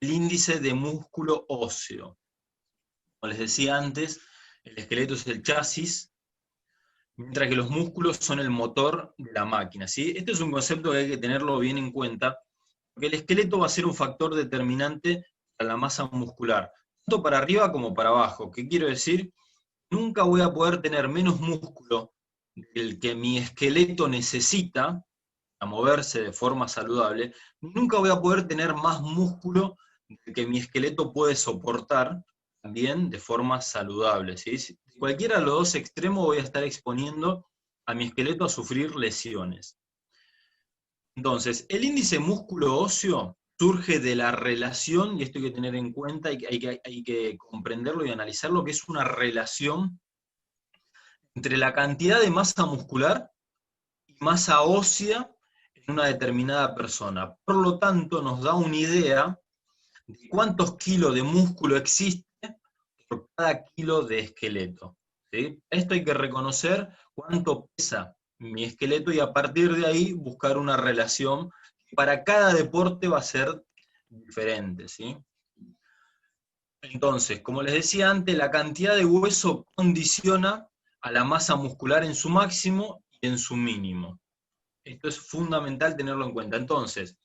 el índice de músculo óseo. Como les decía antes, el esqueleto es el chasis, mientras que los músculos son el motor de la máquina, ¿sí? Este es un concepto que hay que tenerlo bien en cuenta, porque el esqueleto va a ser un factor determinante para la masa muscular, tanto para arriba como para abajo. ¿Qué quiero decir? Nunca voy a poder tener menos músculo del que mi esqueleto necesita a moverse de forma saludable, nunca voy a poder tener más músculo del que mi esqueleto puede soportar también de forma saludable, ¿sí? De cualquiera de los dos extremos voy a estar exponiendo a mi esqueleto a sufrir lesiones. Entonces, el índice músculo óseo surge de la relación, y esto hay que tener en cuenta, hay que comprenderlo y analizarlo, que es una relación entre la cantidad de masa muscular y masa ósea en una determinada persona. Por lo tanto, nos da una idea de cuántos kilos de músculo existe por cada kilo de esqueleto. ¿Sí? Esto hay que reconocer cuánto pesa mi esqueleto y a partir de ahí buscar una relación que para cada deporte va a ser diferente. ¿Sí? Entonces, como les decía antes, la cantidad de hueso condiciona a la masa muscular en su máximo y en su mínimo. Esto es fundamental tenerlo en cuenta. Entonces,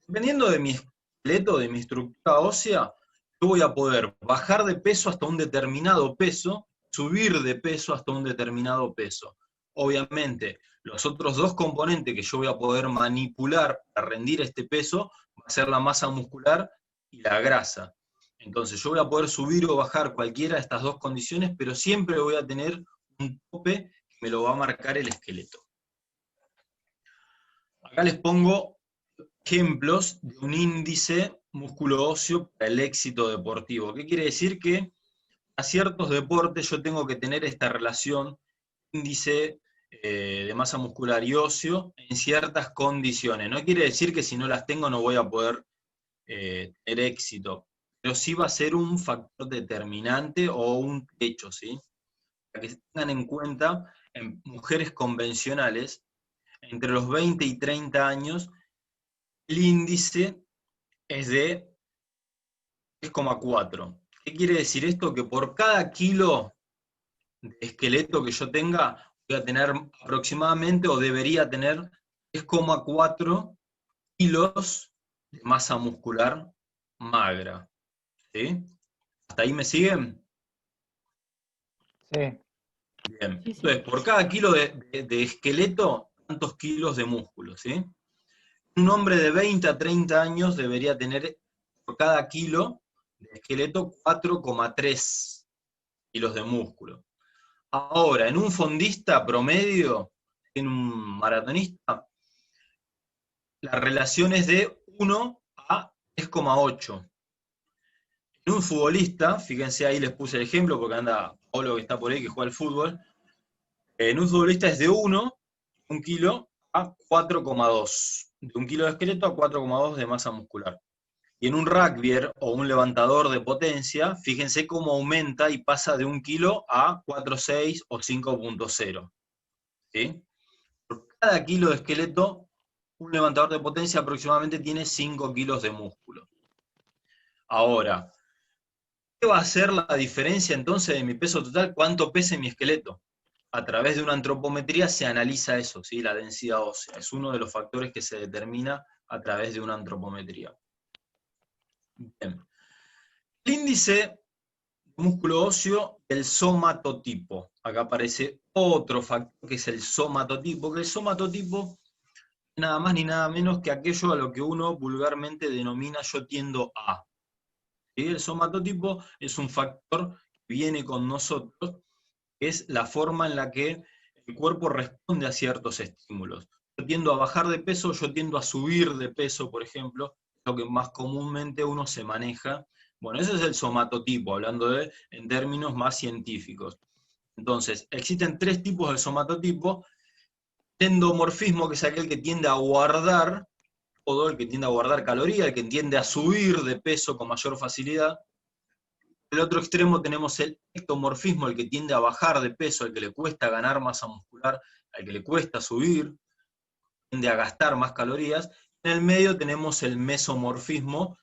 dependiendo de mi esqueleto, de mi estructura ósea, yo voy a poder bajar de peso hasta un determinado peso, subir de peso hasta un determinado peso. Obviamente, los otros dos componentes que yo voy a poder manipular para rendir este peso va a ser la masa muscular y la grasa. Entonces, yo voy a poder subir o bajar cualquiera de estas dos condiciones, pero siempre voy a tener un tope que me lo va a marcar el esqueleto. Acá les pongo ejemplos de un índice músculo óseo para el éxito deportivo. ¿Qué quiere decir? Que a ciertos deportes yo tengo que tener esta relación índice de masa muscular y óseo en ciertas condiciones. No quiere decir que si no las tengo no voy a poder tener éxito, pero sí va a ser un factor determinante o un techo, ¿sí? Para que tengan en cuenta, en mujeres convencionales, entre los 20 y 30 años, el índice es de 3,4. ¿Qué quiere decir esto? Que por cada kilo de esqueleto que yo tenga, voy a tener aproximadamente, o debería tener, 3,4 kilos de masa muscular magra. ¿Sí? ¿Hasta ahí me siguen? Sí. Bien. Sí, sí. Entonces, por cada kilo de esqueleto, ¿cuántos kilos de músculo? ¿Sí? Un hombre de 20 a 30 años debería tener por cada kilo de esqueleto 4,3 kilos de músculo. Ahora, en un fondista promedio, en un maratonista, la relación es de 1 a 3,8. En un futbolista, fíjense ahí les puse el ejemplo porque anda Pablo que está por ahí que juega al fútbol, en un futbolista es de 1 kilo a 4,2. De un kilo de esqueleto a 4,2 de masa muscular. Y en un rugbyer o un levantador de potencia, fíjense cómo aumenta y pasa de 1 kilo a 4,6 o 5,0. ¿Sí? Por cada kilo de esqueleto, un levantador de potencia aproximadamente tiene 5 kilos de músculo. Ahora, ¿qué va a hacer la diferencia entonces de mi peso total? ¿Cuánto pesa mi esqueleto? A través de una antropometría se analiza eso, ¿sí? La densidad ósea. Es uno de los factores que se determina a través de una antropometría. Bien. El índice de músculo óseo, el somatotipo. Acá aparece otro factor que es el somatotipo, que el somatotipo es nada más ni nada menos que aquello a lo que uno vulgarmente denomina yo tiendo a. ¿Sí? El somatotipo es un factor que viene con nosotros, que es la forma en la que el cuerpo responde a ciertos estímulos. Yo tiendo a bajar de peso, yo tiendo a subir de peso, por ejemplo, lo que más comúnmente uno se maneja. Bueno, ese es el somatotipo, hablando en términos más científicos. Entonces, existen 3 tipos de somatotipo. Endomorfismo, que es aquel que tiende a guardar todo, el que tiende a guardar calorías, el que tiende a subir de peso con mayor facilidad. En el otro extremo tenemos el ectomorfismo, el que tiende a bajar de peso, al que le cuesta ganar masa muscular, al que le cuesta subir, tiende a gastar más calorías. En el medio tenemos el mesomorfismo,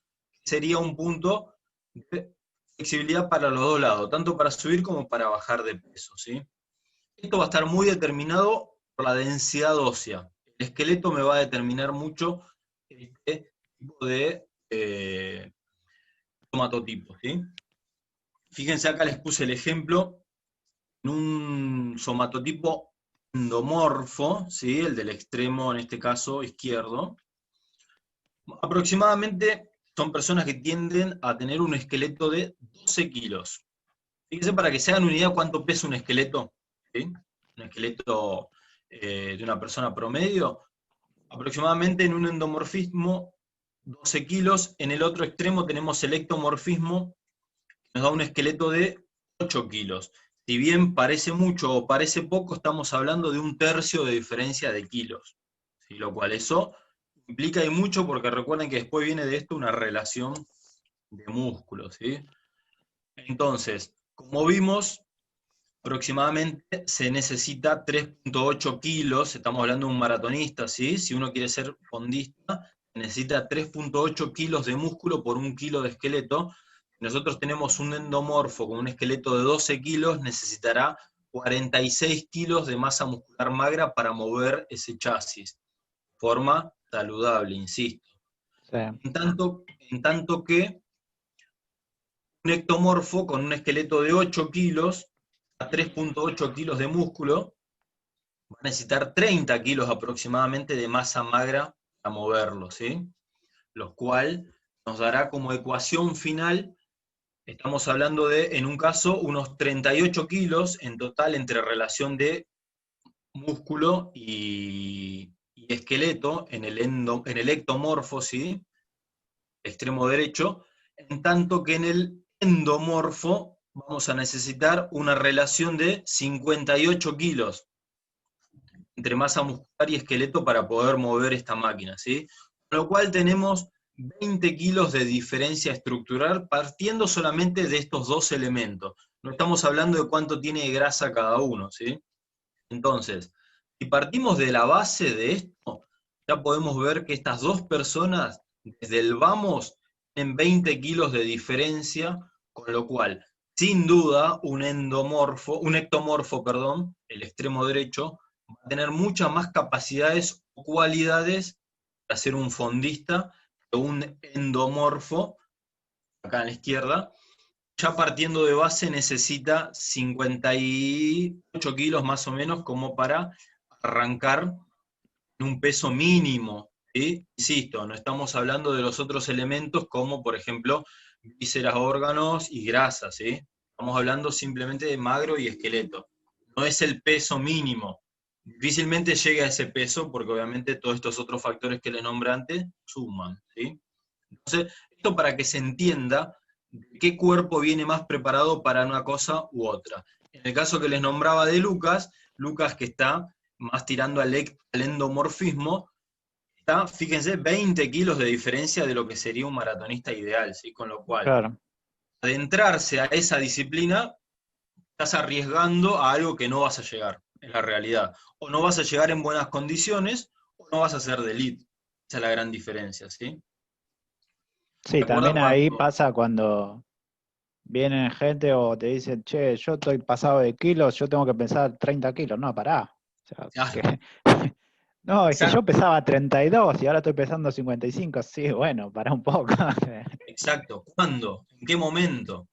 sería un punto de flexibilidad para los dos lados, tanto para subir como para bajar de peso, ¿sí? Esto va a estar muy determinado por la densidad ósea. El esqueleto me va a determinar mucho este tipo de somatotipo, ¿sí? Fíjense acá les puse el ejemplo en un somatotipo endomorfo, ¿sí? El del extremo, en este caso, izquierdo. Aproximadamente son personas que tienden a tener un esqueleto de 12 kilos. Fíjense para que se hagan una idea cuánto pesa un esqueleto, ¿sí? Un esqueleto de una persona promedio, aproximadamente en un endomorfismo 12 kilos, en el otro extremo tenemos el ectomorfismo, que nos da un esqueleto de 8 kilos. Si bien parece mucho o parece poco, estamos hablando de 1/3 de diferencia de kilos, ¿sí? Lo cual eso implica y mucho porque recuerden que después viene de esto una relación de músculos, ¿sí? Entonces, como vimos, aproximadamente se necesita 3,8 kilos, estamos hablando de un maratonista, ¿sí? Si uno quiere ser fondista, necesita 3,8 kilos de músculo por 1 kilo de esqueleto. Nosotros tenemos un endomorfo con un esqueleto de 12 kilos, necesitará 46 kilos de masa muscular magra para mover ese chasis. Forma saludable, insisto. Sí. En tanto que un ectomorfo con un esqueleto de 8 kilos a 3,8 kilos de músculo va a necesitar 30 kilos aproximadamente de masa magra para moverlo, ¿sí? Lo cual nos dará como ecuación final, estamos hablando de, en un caso, unos 38 kilos en total entre relación de músculo y esqueleto en el ectomorfo, ¿sí? Extremo derecho, en tanto que en el endomorfo vamos a necesitar una relación de 58 kilos entre masa muscular y esqueleto para poder mover esta máquina, ¿sí? Con lo cual tenemos 20 kilos de diferencia estructural partiendo solamente de estos dos elementos. No estamos hablando de cuánto tiene de grasa cada uno, ¿sí? Entonces, si partimos de la base de esto, ya podemos ver que estas dos personas, desde el vamos, tienen 20 kilos de diferencia, con lo cual, sin duda, un ectomorfo, perdón, el extremo derecho, va a tener muchas más capacidades o cualidades para ser un fondista que un endomorfo, acá a la izquierda, ya partiendo de base necesita 58 kilos más o menos como para arrancar en un peso mínimo, ¿sí? Insisto, no estamos hablando de los otros elementos como por ejemplo vísceras, órganos y grasas, ¿sí? Estamos hablando simplemente de magro y esqueleto. No es el peso mínimo. Difícilmente llega a ese peso porque obviamente todos estos otros factores que le nombré antes suman, ¿sí? Entonces, esto para que se entienda qué cuerpo viene más preparado para una cosa u otra. En el caso que les nombraba de Lucas, Lucas que está más tirando al endomorfismo, está, fíjense, 20 kilos de diferencia de lo que sería un maratonista ideal, ¿sí? Con lo cual, Claro. adentrarse a esa disciplina, estás arriesgando a algo que no vas a llegar, en la realidad. O no vas a llegar en buenas condiciones, o no vas a ser de elite. Esa es la gran diferencia, ¿sí? Sí, ¿Se acuerdan también ahí cuando... pasa cuando vienen gente o te dicen, che, yo estoy pasado de kilos, yo tengo que pesar 30 kilos. No, pará. O sea, Claro, no, es que yo exacto. pesaba 32 y ahora estoy pesando 55. Sí, bueno, pará un poco. Exacto. ¿Cuándo? ¿En qué momento?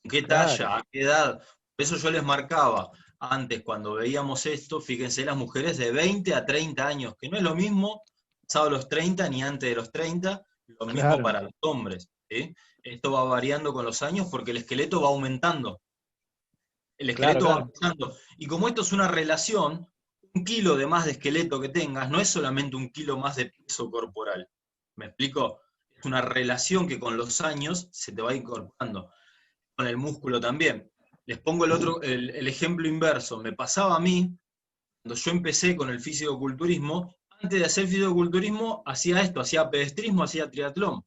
¿En qué Claro, talla? ¿A qué edad? Por eso yo les marcaba antes, cuando veíamos esto, fíjense, las mujeres de 20 a 30 años, que no es lo mismo pasado los 30 ni antes de los 30, lo mismo claro, para los hombres, ¿sí? Esto va variando con los años porque el esqueleto va aumentando. El claro, esqueleto va claro. aumentando. Y como esto es una relación, 1 kilo de más de esqueleto que tengas no es solamente 1 kilo más de peso corporal. ¿Me explico? Es una relación que con los años se te va incorporando. Con el músculo también. Les pongo el ejemplo inverso. Me pasaba a mí, cuando yo empecé con el fisicoculturismo, antes de hacer fisicoculturismo, hacía esto, hacía pedestrismo, hacía triatlón.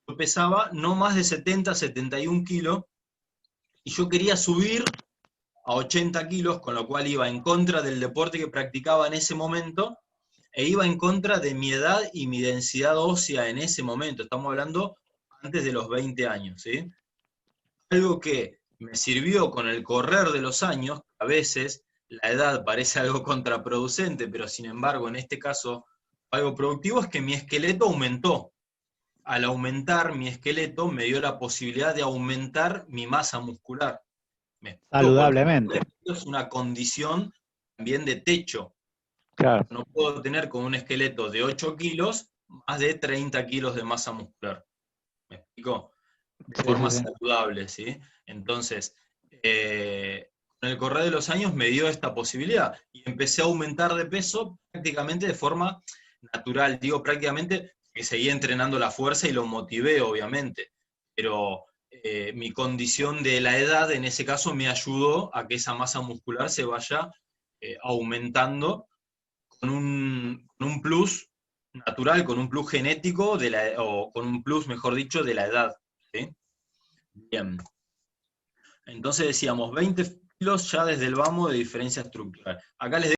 Yo pesaba no más de 70, 71 kilos, y yo quería subir a 80 kilos, con lo cual iba en contra del deporte que practicaba en ese momento, e iba en contra de mi edad y mi densidad ósea en ese momento. Estamos hablando antes de los 20 años, ¿sí? Algo que me sirvió con el correr de los años, a veces la edad parece algo contraproducente, pero sin embargo en este caso algo productivo, es que mi esqueleto aumentó. Al aumentar mi esqueleto me dio la posibilidad de aumentar mi masa muscular. ¿Me explico? Porque Saludablemente, es una condición también de techo. claro. No puedo tener con un esqueleto de 8 kilos más de 30 kilos de masa muscular. ¿Me explico? De Sí, sí, forma sí. saludable, ¿sí? Entonces, con el correr de los años me dio esta posibilidad y empecé a aumentar de peso prácticamente de forma natural. Digo prácticamente que seguí entrenando la fuerza y lo motivé, obviamente, pero mi condición de la edad en ese caso me ayudó a que esa masa muscular se vaya aumentando con un plus natural, con un plus genético, o con un plus, mejor dicho, de la edad. ¿Sí? Bien. Entonces decíamos 20 kilos ya desde el vamos de diferencia estructural. Acá les